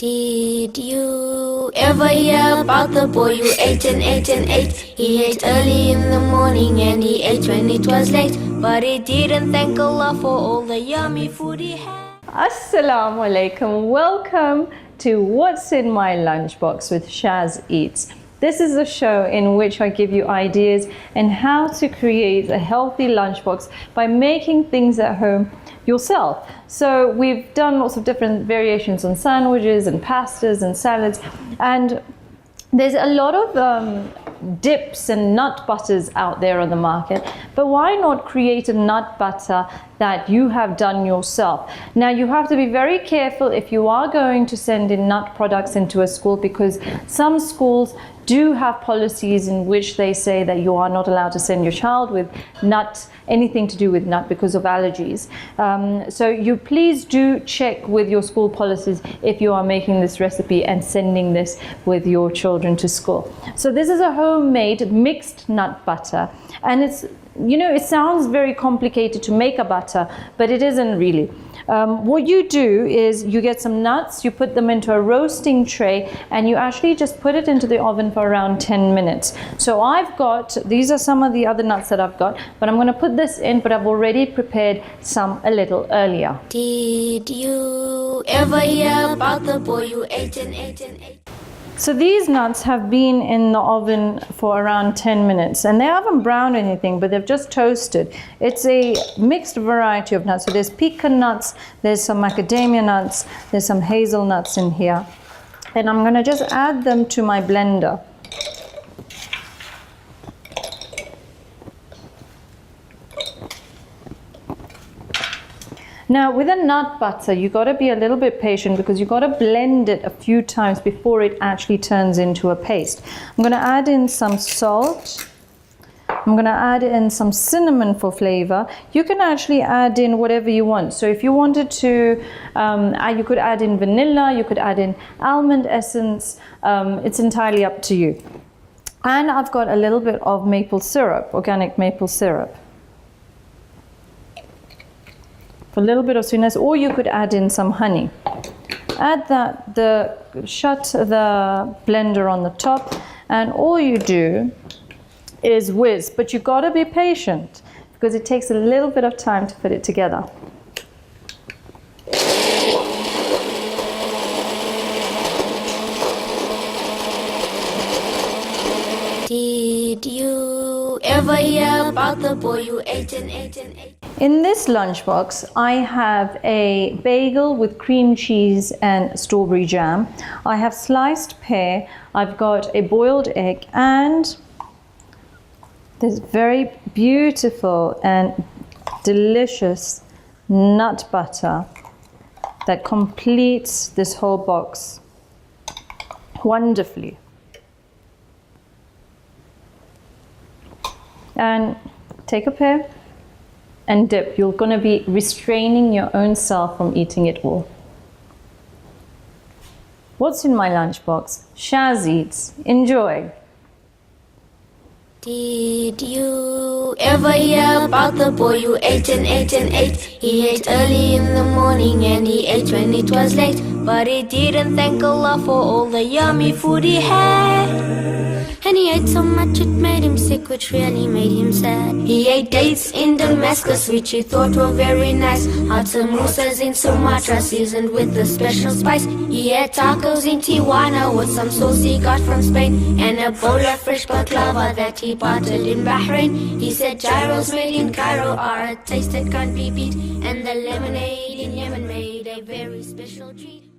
Did you ever hear about the boy who ate and ate and ate? He ate early in the morning and he ate when it was late, but he didn't thank Allah for all the yummy food he had. Assalamu alaikum. Welcome to What's in My Lunchbox with Shaz Eats. This is a show in which I give you ideas on how to create a healthy lunchbox by making things at home yourself. So we've done lots of different variations on sandwiches and pastas and salads, and there's a lot of dips and nut butters out there on the market, but why not create a nut butter that you have done yourself? Now you have to be very careful if you are going to send in nut products into a school, because some schools do have policies in which they say that you are not allowed to send your child with nut, anything to do with nut, because of allergies. So you please do check with your school policies if you are making this recipe and sending this with your children to school. So this is a homemade mixed nut butter, and it's, you know, it sounds very complicated to make a butter, but it isn't really. What you do is you get some nuts, you put them into a roasting tray, and you actually just put it into the oven for around 10 minutes. So I've got, these are some of the other nuts that I've got, but I'm going to put this in, but I've already prepared some a little earlier. Did you ever hear about the boy who ate and ate and ate? So these nuts have been in the oven for around 10 minutes, and they haven't browned anything, but they've just toasted. It's a mixed variety of nuts. So there's pecan nuts, there's some macadamia nuts, there's some hazelnuts in here. And I'm going to just add them to my blender. Now with a nut butter, you got to be a little bit patient, because you got to blend it a few times before it actually turns into a paste. I'm going to add in some salt. I'm going to add in some cinnamon for flavor. You can actually add in whatever you want. So if you wanted to, you could add in vanilla, you could add in almond essence. It's entirely up to you. And I've got a little bit of maple syrup, organic maple syrup, for a little bit of sweetness, or you could add in some honey. Add that, shut the blender on the top, and all you do is whiz, but you gotta be patient, because it takes a little bit of time to put it together. Did you ever hear about the boy who ate and ate and ate? In this lunchbox, I have a bagel with cream cheese and strawberry jam. I have sliced pear, I've got a boiled egg, and this very beautiful and delicious nut butter that completes this whole box wonderfully. And take a pear and dip. You're going to be restraining your own self from eating it all. What's in my lunchbox? Shaz Eats. Enjoy. Did you ever hear about the boy who ate and ate and ate? He ate early in the morning and he ate when it was late, but he didn't thank Allah for all the yummy food he had. And he ate so much it made him sick, which really made him sad. He ate dates in Damascus, which he thought were very nice. Hot samosas in Sumatra, seasoned with a special spice. He had tacos in Tijuana with some sauce he got from Spain, and a bowl of fresh baklava that he bottled in Bahrain. He said gyros made in Cairo are a taste that can't be beat, and the lemonade in Yemen made a very special treat.